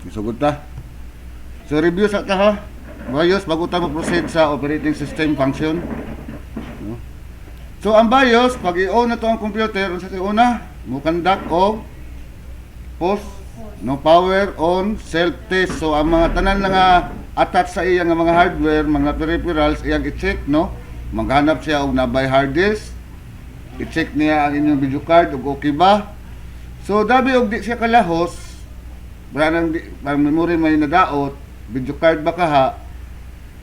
Isugod ta. So review sa ta ha. BIOS bago ta mo-proceed sa operating system function. No? So ang BIOS pag i-on na to ang computer, unsa say una? Mo conduct og post no power on self test. So ang mga tanan nga attach sa iya nga mga hardware, mga peripherals iyang i-check no. Maghanap siya og nabay hard disk. I-check niya ang inyong video card ug okay ba. So dabi og di siya kalahos, barang memory may nadaot, video card ba kaha,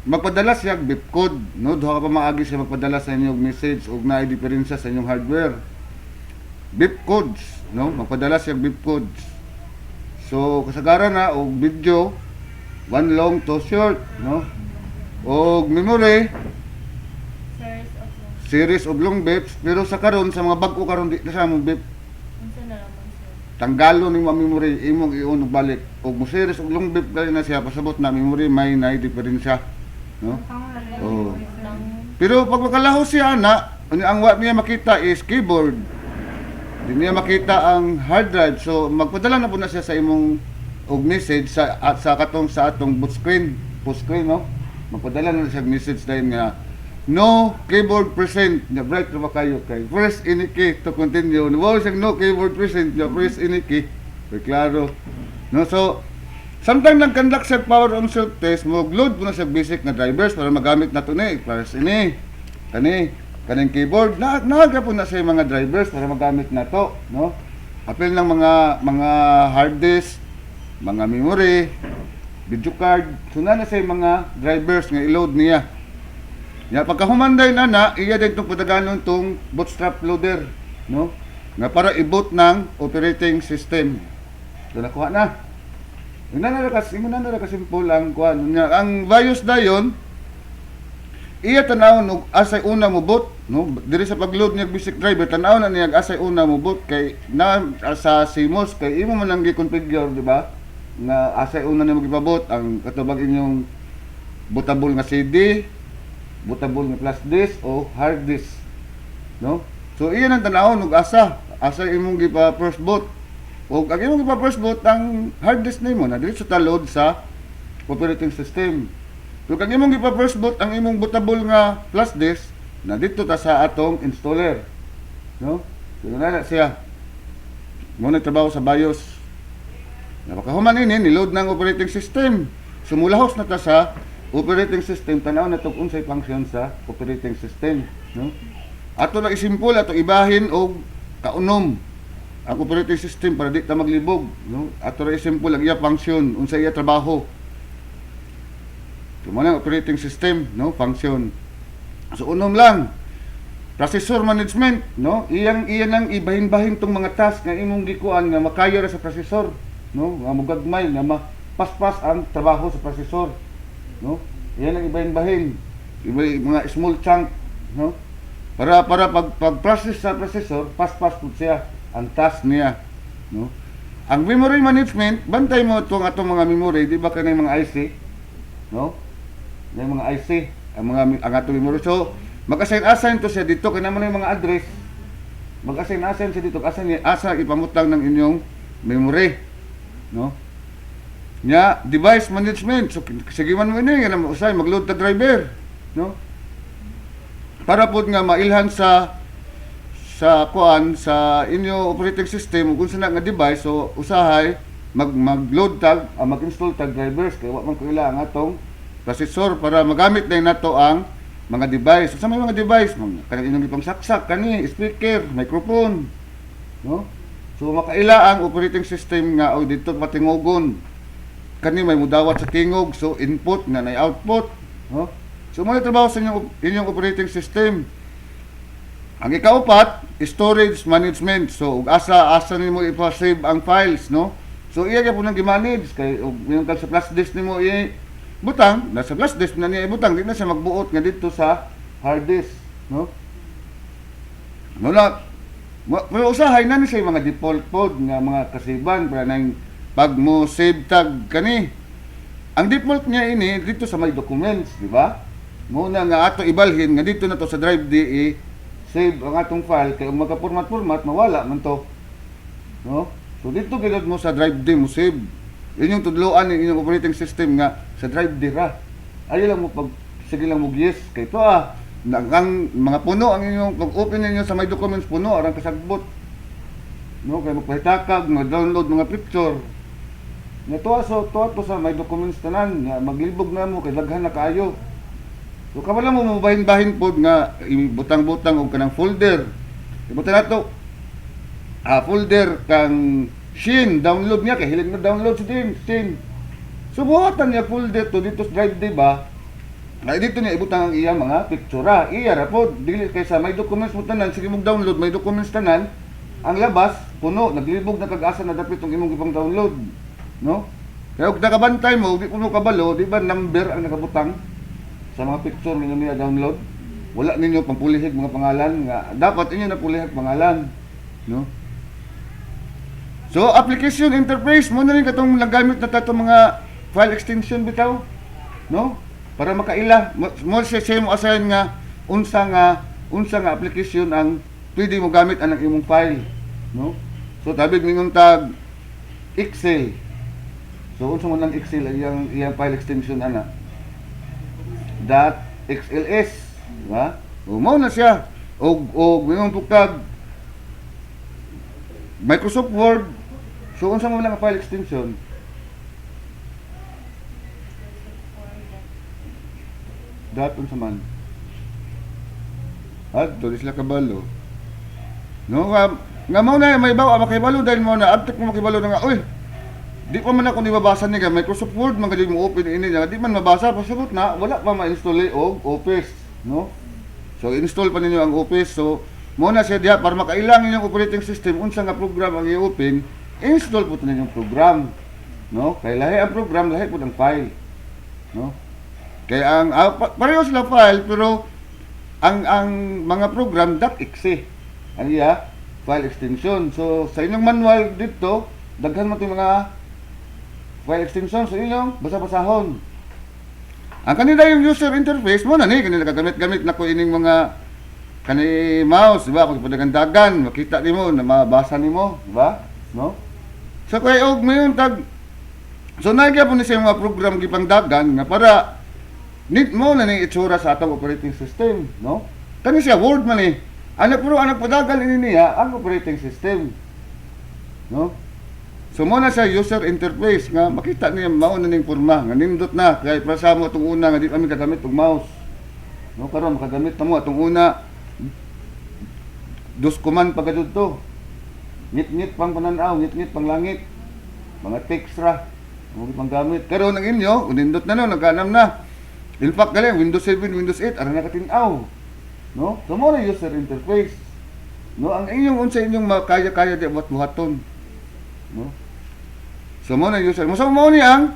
magpadala siya BIP code, no? Duha ka pa maagi siya magpadala sa inyong message ug naay diferensya sa inyong hardware. BIP codes, no? Magpadala siya BIP codes. So kasagaran na og video, one long to short, no? Og memory series of long bips, pero sa karon sa mga bag-o karon di na sa mo bip. Unsa na naman sir? Tanggalo ning memory imong i-on og balik. Og mo series og long bip kay na siya pasabot na memory may naay diferensya, no? Oh. Pero pag makalahos siya ana, ang wa niya makita is keyboard. Di niya makita ang hard drive. So magpadala na po na siya sa imong og message sa katong sa atong boot screen, post screen, no? Magpadala na siya message dahil nga no keyboard present. Na bright na ba kayo kay press any key to continue. Wow, siyang no keyboard present. Na press any key. So, klaro. No, so sometimes nag-conduct sa power on self test, mag-load mo na sa basic na drivers para magamit na ito ni. Press ini, kaning keyboard, naaga po na sa mga drivers para magamit na to, no? Apil ng mga hard disk, mga memory, video card, so na sa mga drivers nga i-load niya. Ya pagkahumanday na iya din tong padaganon tong bootstrap loader, no? Nga para i-boot ng operating system. So nakuha na. Imo na ra ka simple ang kuan nya. Ang BIOS dayon iya tanawon og asay una mo boot, no? Diri sa pag-load niya basic driver tanawon na niya asay una mo boot kay na sa CMOS kay imo man lang gi-configure, di ba? Nga asay una nimo gipabot ang katubag inyong bootable nga CD, bootable nga flash disk o hard disk, no? So iya nang tanawon og asa imong gipa first boot. O ang imong gipa first boot ang hard disk nimo na dili sa load sa operating system. So kag imong gipa first boot ang imong bootable nga flash disk na dito ta sa atong installer, no? So na siya mo na trabaho sa BIOS. Napakahuman ini ni load ng operating system. Sumulahos na ta sa operating system, tanaw na itong unsay function sa operating system, no? Ato lang isimple, ato ibahin og kaunom ang operating system para di ta maglibog, no? Ato lang isimple ang iya function, unsay iya trabaho. Ito man ang operating system, no? Function. So unom lang, processor management, no? Iyang ang ibahin-bahin tong mga task nga imong gikuan nga makayo ra sa processor, no? Nga mugagmay nga mapaspas ang trabaho sa processor, no? Yan ang ibahin-bahin. Mga small chunk, no? Para pag-process sa processor, pas-pas po siya ang task niya, no? Ang memory management, bantay mo itong atong mga memory, di ba kanang mga IC, no? Yung mga IC, ang atong memory. So, mag-assign to siya dito, kaya naman yung mga address, mag-assign siya dito, asa ipamutang ng inyong memory, no? Nya device management, so sige man mo ini nga usay mag-load ta driver, no? Para pud nga mailhan sa kuan sa inyo operating system kung saan nga device, so usahay mag-load tag mag-install tag drivers kay wa man ko ila ang atong processor para magamit na nato ang mga device. So, sa mga device kanang inyong ipang saksak kani speaker, microphone, no? So makaila ang operating system nga og dito patingogon kani may mudawat sa tingog, so input na nay output, no? So mo trabaho sa inyong operating system. Ang ikaupat, storage management. So asa nimo ipa-save ang files, no? So iya gyud nang gi-manage kay yung sa flash disk nimo butang nasa flash disk na niya ibutang, di na siya magbuot nga dito sa hard disk, no? Mula mo usahay na ni sa mga default code nga mga kasiban para nang pag mo save tag kani. Ang default niya ini dito sa my documents, di ba? Muna nga ato ibalhin nga dito na to sa drive di save ang atong file kay magka-format mawala man to, no? So dito gid mo sa drive di mo save. Yun yung tudloan ng inyong operating system nga sa drive dira. Ayaw lang mo pag sige lang mo yes kay to ang mga puno ang inyong pag-open ninyo sa my documents puno arang kasagbot. No, kay magpahitakag, mag-download mga picture. Nga to sa my documents tanan nga maglibog na mo kay daghan na kaayo. So kamala mo mabahin-bahin pod nga ibutang-butang og kanang folder. Ibutan nato folder kang Shin, download niya kay hilig na download si Shin. So buhatan niya folder to dito sa drive di ba? Nga dito niya ibutang ang iya mga picture. Iya ra pod dili kay sa may documents mo tanan sige mo download may documents tanan. Ang labas puno naglibog na kag-asa na dapit tong imong ipang download, no? Kaya og nakabantay mo di puno kabalo, di ba number ang nakabutang sa mga picture ninyo niya download. Wala ninyo pampulihig mga pangalan nga dapat inyo na pulihig pangalan, no? So application interface mo na rin katong nagamit na tato mga file extension bitaw, no? Para makaila mo siya mo assign nga unsa nga application ang pwede mo gamit ang imong file, no? So tabig ningon tag Excel. So unsa man ang Excel iyang file extension ana? .xls, ha? O mao na siya. Og ningon tag Microsoft Word. So unsa man lang ang file extension? Unsa man? Doon sila kabalo. No, nga mao na may bawa makibalo dahil mo na abtek mo makibalo na nga, uy. Di pa man ako nibabasa ni Microsoft Word man kadi mo open ini nga di man mabasa pasabot na wala pa ma-install og Office, no? So install pa ninyo ang Office. So mo na siya diha para makailang inyong operating system unsa nga program ang i-open, install po ninyong program, no? Kay lahi ang program, lahi po ang file, no? Kaya ang pareho sila file pero ang mga program .exe ang iya file extension. So sa inyong manual dito daghan mo 'tong mga file extension sa inyong basa-basahon. Ang kanila yung user interface mo na ni kanila kagamit-gamit na ko ining mga kani mouse, di ba? Kung padagandagan makita nimo na mabasa nimo, di ba? No? So kay og mayon tag so nagya po ni sa mga program gipangdagan nga para need mo na ni itsura sa atong operating system, no? Kani siya Word man eh. Anak padagal ini niya ang operating system, no? So mo na siya user interface nga makita niya mao na ning porma nga nindot na kay para sa mo atong una nga di kami kagamit og mouse, no? Karon makagamit na mo atong una dos command pagkadto to. Ngit pang pananaw, ngit pang langit. Mga text ra mo panggamit. Karon ang inyo nindot na no nagkanam na. In fact gali Windows 7, Windows 8 ara nakatin-aw. No? So mo na user interface. No, ang inyong unsa inyong makaya-kaya di buhat-buhaton. No? So mo na user. So mo ni ang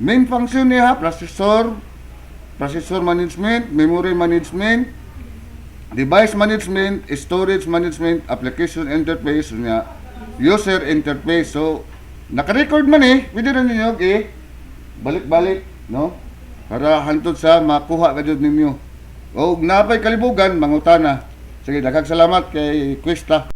main function niya processor management, memory management, device management, storage management, application interface niya, user interface. So naka-record man eh, pwede rin ninyo balik-balik, no? Para hantod sa makuha kadto ninyo. O napay kalibugan mangutana. Sige, daghang salamat kay Questa.